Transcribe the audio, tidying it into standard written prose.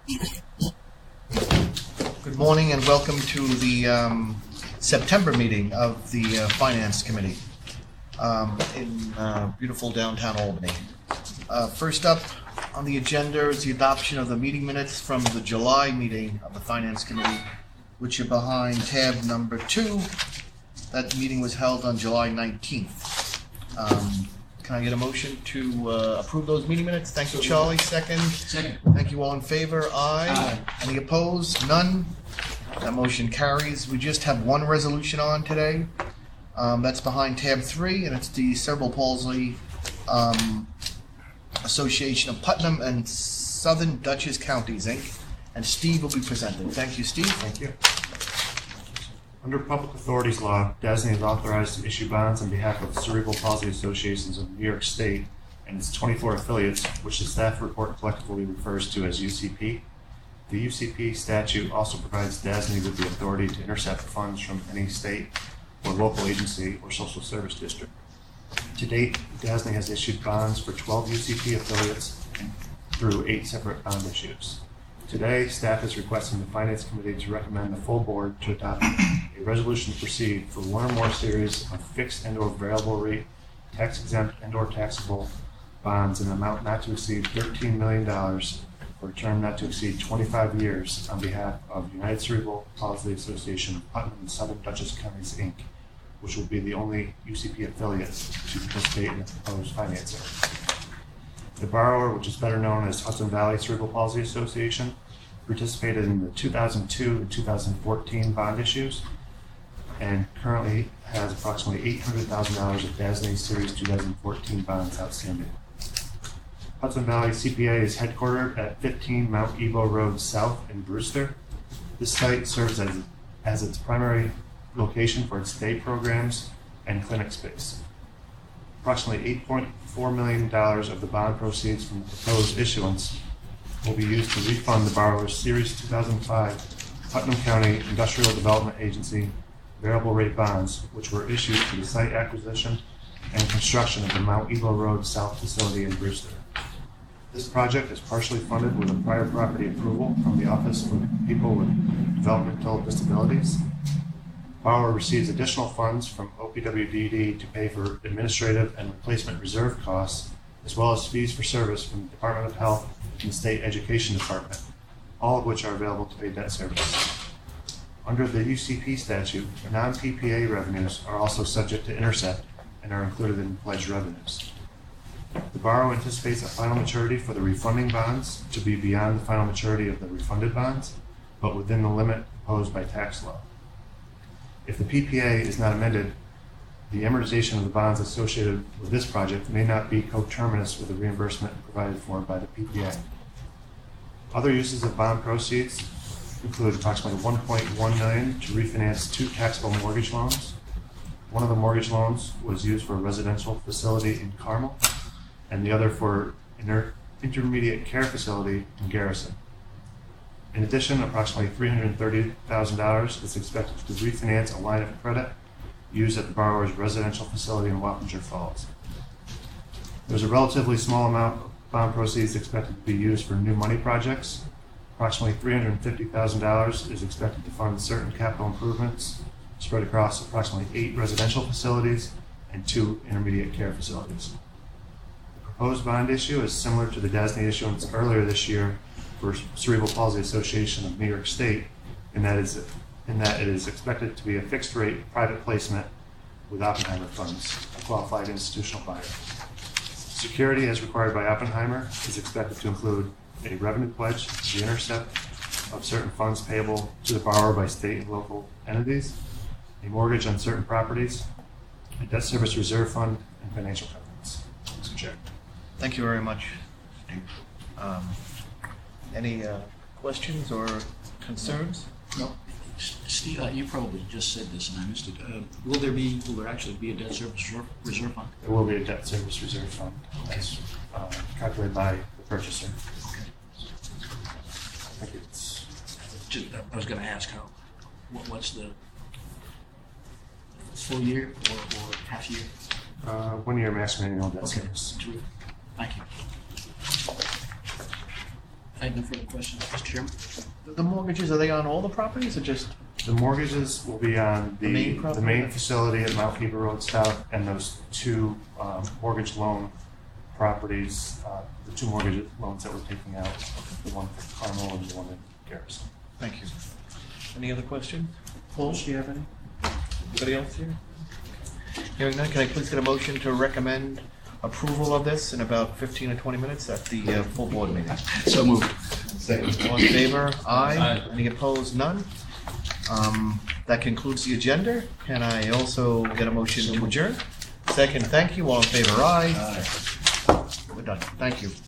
Good morning and welcome to the September meeting of the Finance Committee in beautiful downtown Albany. First up on the agenda is the adoption of the meeting minutes from the July meeting of the Finance Committee, which are behind tab number 2. That meeting was held on July 19th. Can I get a motion to approve those meeting minutes? Thank you, Charlie. Second. Thank you. All in favor? Aye. Any opposed? None. That motion carries. We just have one resolution on today. That's behind tab 3, and it's the Cerebral Palsy Association of Putnam and Southern Dutchess Counties, Inc. And Steve will be presenting. Thank you, Steve. Thank you. Under Public Authorities Law, DASNY is authorized to issue bonds on behalf of Cerebral Palsy Associations of New York State and its 24 affiliates, which the staff report collectively refers to as UCP. The UCP statute also provides DASNY with the authority to intercept funds from any state or local agency or social service district. To date, DASNY has issued bonds for 12 UCP affiliates through 8 separate bond issues. Today, staff is requesting the Finance Committee to recommend the full board to adopt a resolution to proceed for one or more series of fixed and/or variable rate, tax-exempt and/or taxable bonds in an amount not to exceed $13 million for a term not to exceed 25 years on behalf of United Cerebral Palsy Association of Putnam and Southern Dutchess Counties, Inc., which will be the only UCP affiliate to participate in the proposed financing. The borrower, which is better known as Hudson Valley Cerebral Palsy Association, participated in the 2002 and 2014 bond issues and currently has approximately $800,000 of DASNY Series 2014 bonds outstanding. Hudson Valley CPA is headquartered at 15 Mount Ebo Road South in Brewster. This site serves as its primary location for its day programs and clinic space. Approximately $8.4 million of the bond proceeds from the proposed issuance will be used to refund the borrower's Series 2005 Putnam County Industrial Development Agency variable rate bonds, which were issued for the site acquisition and construction of the Mount Ebo Road South facility in Brewster. This project is partially funded with a prior property approval from the Office for People with Developmental Disabilities. Borrower receives additional funds from OPWDD to pay for administrative and replacement reserve costs, as well as fees for service from the Department of Health and the State Education Department, all of which are available to pay debt service. Under the UCP statute, non-PPA revenues are also subject to intercept and are included in pledged revenues. The borrower anticipates a final maturity for the refunding bonds to be beyond the final maturity of the refunded bonds, but within the limit imposed by tax law. If the PPA is not amended, the amortization of the bonds associated with this project may not be coterminous with the reimbursement provided for by the PPA. Other uses of bond proceeds include approximately $1.1 million to refinance 2 taxable mortgage loans. One of the mortgage loans was used for a residential facility in Carmel, and the other for an intermediate care facility in Garrison. In addition, approximately $330,000 is expected to refinance a line of credit used at the borrower's residential facility in Wappinger Falls. There's a relatively small amount of bond proceeds expected to be used for new money projects. Approximately $350,000 is expected to fund certain capital improvements spread across approximately 8 residential facilities and 2 intermediate care facilities. The proposed bond issue is similar to the DASNY issuance earlier this year for Cerebral Palsy Association of New York State, in that it is expected to be a fixed rate private placement with Oppenheimer funds, a qualified institutional buyer. Security as required by Oppenheimer is expected to include a revenue pledge, the intercept of certain funds payable to the borrower by state and local entities, a mortgage on certain properties, a debt service reserve fund, and financial covenants. Mr. Chair. Thank you very much, Steve. Any questions or concerns? No. Steve, you probably just said this and I missed it. Will there actually be a debt service reserve fund? There will be a debt service reserve fund as calculated by the purchaser. Okay. I think it's I was going to ask what's the full year or half year? 1 year maximum annual debt Okay. service. Thank you. I have no further questions, Mr. Chairman. The mortgages, are they on all the properties or just? The mortgages will be on The main property? the main facility at Mount Heber Road South and those two mortgage loan properties, the two mortgage loans that we're taking out, the one for Carmel and the one in Garrison. Thank you. Any other questions? Paul, do you have any? Anybody else here? Hearing none, can I please get a motion to recommend approval of this in about 15 or 20 minutes at the full board meeting? So moved. All in favor? Aye. Aye. Any opposed? None. That concludes the agenda. Can I also get a motion to adjourn? Second, thank you. All in favor? Aye. We're done. Thank you.